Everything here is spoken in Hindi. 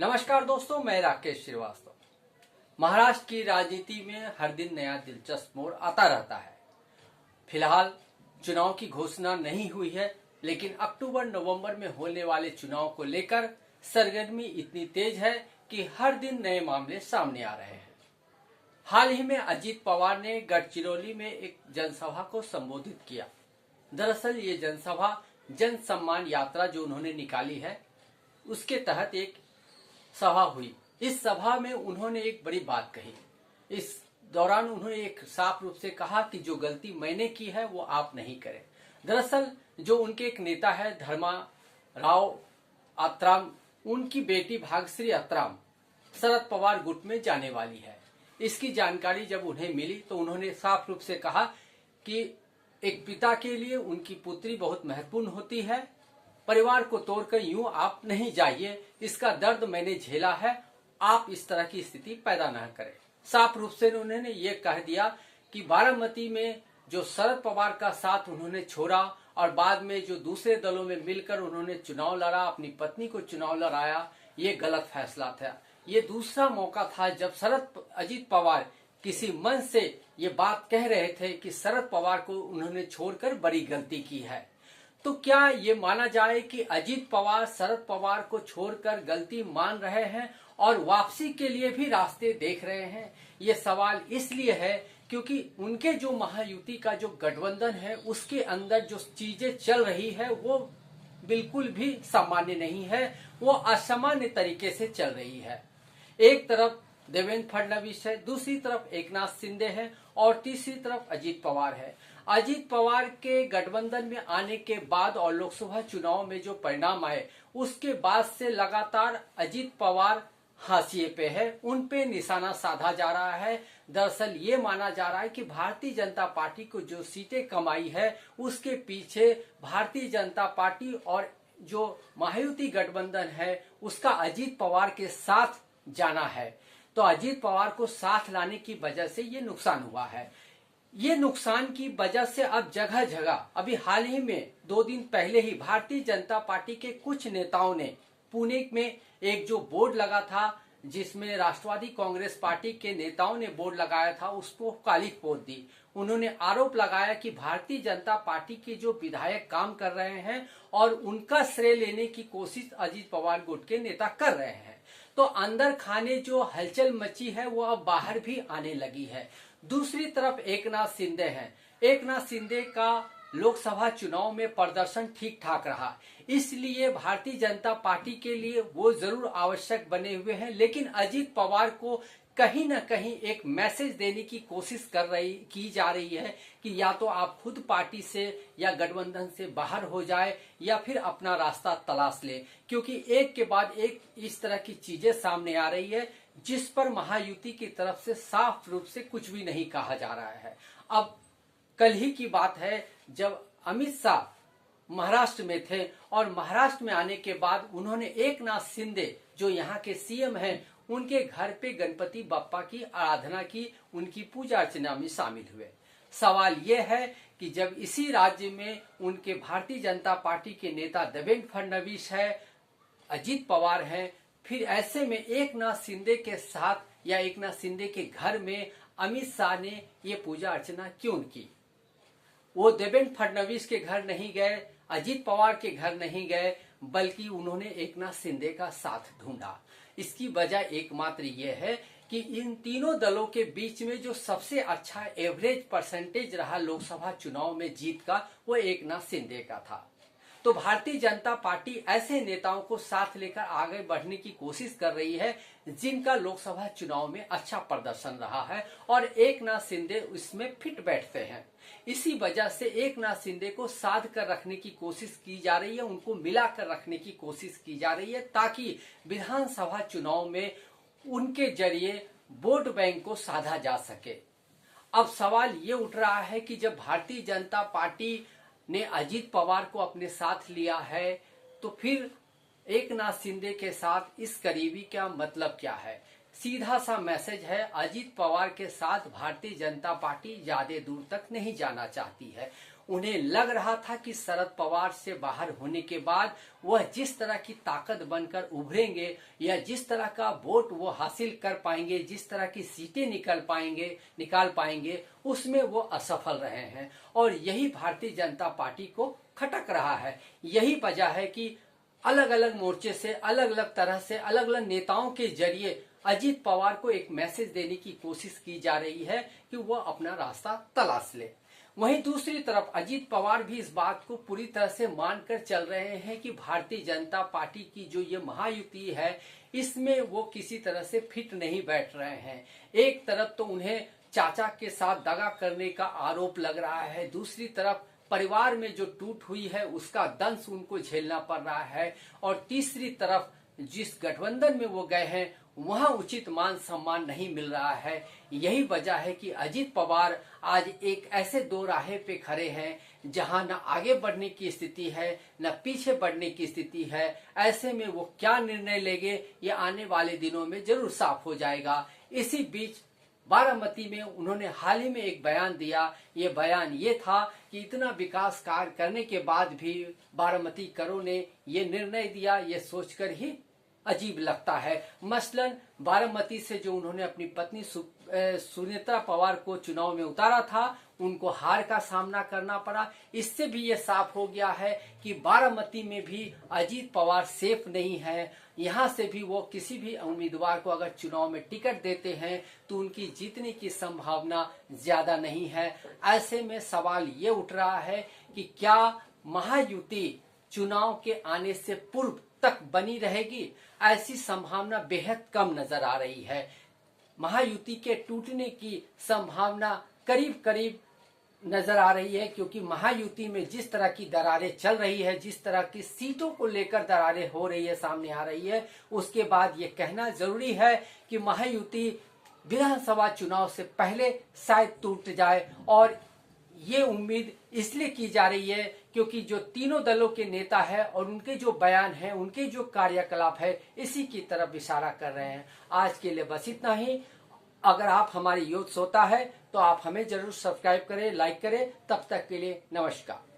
नमस्कार दोस्तों, मैं राकेश श्रीवास्तव। महाराष्ट्र की राजनीति में हर दिन नया दिलचस्प मोड़ आता रहता है। फिलहाल चुनाव की घोषणा नहीं हुई है, लेकिन अक्टूबर नवंबर में होने वाले चुनाव को लेकर सरगर्मी इतनी तेज है कि हर दिन नए मामले सामने आ रहे हैं। हाल ही में अजीत पवार ने गढ़चिरौली में एक जनसभा को संबोधित किया। दरअसल ये जनसभा जन सम्मान यात्रा जो उन्होंने निकाली है, उसके तहत एक सभा हुई। इस सभा में उन्होंने एक बड़ी बात कही। इस दौरान उन्होंने एक साफ रूप से कहा कि जो गलती मैंने की है वो आप नहीं करें। दरअसल जो उनके एक नेता है धर्मा राव आत्राम, उनकी बेटी भाग्यश्री आत्राम शरद पवार गुट में जाने वाली है। इसकी जानकारी जब उन्हें मिली तो उन्होंने साफ रूप से कहा कि एक पिता के लिए उनकी पुत्री बहुत महत्वपूर्ण होती है। परिवार को तोड़कर यूं आप नहीं जाइए, इसका दर्द मैंने झेला है, आप इस तरह की स्थिति पैदा न करें। साफ रूप से उन्होंने ये कह दिया कि बारामती में जो शरद पवार का साथ उन्होंने छोड़ा और बाद में जो दूसरे दलों में मिलकर उन्होंने चुनाव लड़ा, अपनी पत्नी को चुनाव लड़ाया, ये गलत फैसला था। ये दूसरा मौका था जब अजीत पवार किसी मंच से ये बात कह रहे थे कि शरद पवार को उन्होंने छोड़कर बड़ी गलती की है। तो क्या ये माना जाए कि अजीत पवार शरद पवार को छोड़कर गलती मान रहे हैं और वापसी के लिए भी रास्ते देख रहे हैं? ये सवाल इसलिए है क्योंकि उनके जो महायुति का जो गठबंधन है उसके अंदर जो चीजें चल रही है वो बिल्कुल भी सामान्य नहीं है, वो असामान्य तरीके से चल रही है। एक तरफ देवेंद्र फडणवीस है, दूसरी तरफ एकनाथ शिंदे है और तीसरी तरफ अजीत पवार है। अजीत पवार के गठबंधन में आने के बाद और लोकसभा चुनाव में जो परिणाम आए उसके बाद से लगातार अजीत पवार हाशिए पे है, उन पे निशाना साधा जा रहा है। दरअसल ये माना जा रहा है कि भारतीय जनता पार्टी को जो सीटें कमाई है उसके पीछे भारतीय जनता पार्टी और जो महायुति गठबंधन है उसका अजीत पवार के साथ जाना है। तो अजीत पवार को साथ लाने की वजह से ये नुकसान हुआ है। ये नुकसान की वजह से अब जगह जगह, अभी हाल ही में 2 दिन पहले ही भारतीय जनता पार्टी के कुछ नेताओं ने पुणे में एक जो बोर्ड लगा था जिसमें राष्ट्रवादी कांग्रेस पार्टी के नेताओं ने बोर्ड लगाया था, उसको काली पोत दी। उन्होंने आरोप लगाया कि भारतीय जनता पार्टी के जो विधायक काम कर रहे हैं और उनका श्रेय लेने की कोशिश अजीत पवार गुट के नेता कर रहे हैं। तो अंदर खाने जो हलचल मची है वो अब बाहर भी आने लगी है। दूसरी तरफ एकनाथ शिंदे हैं। एकनाथ शिंदे का लोकसभा चुनाव में प्रदर्शन ठीक ठाक रहा, इसलिए भारतीय जनता पार्टी के लिए वो जरूर आवश्यक बने हुए हैं। लेकिन अजीत पवार को कहीं न कहीं एक मैसेज देने की कोशिश की जा रही है कि या तो आप खुद पार्टी से या गठबंधन से बाहर हो जाए या फिर अपना रास्ता तलाश ले, क्योंकि एक के बाद एक इस तरह की चीजें सामने आ रही है जिस पर महायुति की तरफ से साफ रूप से कुछ भी नहीं कहा जा रहा है। अब कल ही की बात है जब अमित शाह महाराष्ट्र में थे और महाराष्ट्र में आने के बाद उन्होंने एकनाथ शिंदे जो यहाँ के सीएम हैं उनके घर पे गणपति बप्पा की आराधना की, उनकी पूजा अर्चना में शामिल हुए। सवाल यह है कि जब इसी राज्य में उनके भारतीय जनता पार्टी के नेता देवेंद्र फडणवीस है, अजीत पवार हैं, फिर ऐसे में एकनाथ शिंदे के साथ या एकनाथ शिंदे के घर में अमित शाह ने ये पूजा अर्चना क्यों की? वो देवेंद्र फडणवीस के घर नहीं गए, अजीत पवार के घर नहीं गए, बल्कि उन्होंने एकनाथ शिंदे का साथ ढूंढा। इसकी वजह एकमात्र ये है कि इन तीनों दलों के बीच में जो सबसे अच्छा एवरेज परसेंटेज रहा लोकसभा चुनाव में जीत का, वो एकनाथ शिंदे का था। तो भारतीय जनता पार्टी ऐसे नेताओं को साथ लेकर आगे बढ़ने की कोशिश कर रही है जिनका लोकसभा चुनाव में अच्छा प्रदर्शन रहा है और एकनाथ शिंदे इसमें फिट बैठते हैं। इसी वजह से एकनाथ शिंदे को साध कर रखने की कोशिश की जा रही है, उनको मिलाकर रखने की कोशिश की जा रही है ताकि विधानसभा चुनाव में उनके जरिए वोट बैंक को साधा जा सके। अब सवाल ये उठ रहा है कि जब भारतीय जनता पार्टी ने अजीत पवार को अपने साथ लिया है तो फिर एकनाथ शिंदे के साथ इस करीबी का मतलब क्या है? सीधा सा मैसेज है, अजीत पवार के साथ भारतीय जनता पार्टी ज्यादा दूर तक नहीं जाना चाहती है। उन्हें लग रहा था कि शरद पवार से बाहर होने के बाद वह जिस तरह की ताकत बनकर उभरेंगे या जिस तरह का वोट वो हासिल कर पाएंगे, जिस तरह की सीटें निकाल पाएंगे उसमें वो असफल रहे हैं। और यही भारतीय जनता पार्टी को खटक रहा है। यही वजह है कि अलग अलग मोर्चे से, अलग अलग तरह से, अलग अलग नेताओं के जरिए अजीत पवार को एक मैसेज देने की कोशिश की जा रही है कि वह अपना रास्ता तलाश ले। वहीं दूसरी तरफ अजीत पवार भी इस बात को पूरी तरह से मानकर चल रहे हैं कि भारतीय जनता पार्टी की जो ये महायुति है इसमें वो किसी तरह से फिट नहीं बैठ रहे हैं। एक तरफ तो उन्हें चाचा के साथ दगा करने का आरोप लग रहा है, दूसरी तरफ परिवार में जो टूट हुई है उसका दंश उनको झेलना पड़ रहा है, और तीसरी तरफ जिस गठबंधन में वो गए हैं वहां उचित मान सम्मान नहीं मिल रहा है। यही वजह है कि अजीत पवार आज एक ऐसे दो राहे पे खड़े हैं जहां न आगे बढ़ने की स्थिति है न पीछे बढ़ने की स्थिति है। ऐसे में वो क्या निर्णय लेंगे ये आने वाले दिनों में जरूर साफ हो जाएगा। इसी बीच बारामती में उन्होंने हाल ही में एक बयान दिया। ये बयान ये था कि इतना विकास कार्य करने के बाद भी बारामती करों ने ये निर्णय दिया, ये सोचकर ही अजीब लगता है। मसलन बारामती से जो उन्होंने अपनी पत्नी सुनेत्रा पवार को चुनाव में उतारा था उनको हार का सामना करना पड़ा। इससे भी ये साफ हो गया है कि बारामती में भी अजीत पवार सेफ नहीं है। यहाँ से भी वो किसी भी उम्मीदवार को अगर चुनाव में टिकट देते हैं तो उनकी जीतने की संभावना ज्यादा नहीं है। ऐसे में सवाल ये उठ रहा है कि क्या महायुति चुनाव के आने से पूर्व तक बनी रहेगी? ऐसी संभावना बेहद कम नजर आ रही है। महायुति के टूटने की संभावना करीब करीब नजर आ रही है, क्योंकि महायुति में जिस तरह की दरारें चल रही है, जिस तरह की सीटों को लेकर दरारें हो रही है, सामने आ रही है, उसके बाद ये कहना जरूरी है कि महायुति विधानसभा चुनाव से पहले शायद टूट जाए। और ये उम्मीद इसलिए की जा रही है क्योंकि जो तीनों दलों के नेता है और उनके जो बयान है, उनके जो कार्यकलाप है, इसी की तरफ इशारा कर रहे हैं। आज के लिए बस इतना ही। अगर आप हमारी यूथ होता है तो आप हमें जरूर सब्सक्राइब करें, लाइक करें। तब तक के लिए नमस्कार।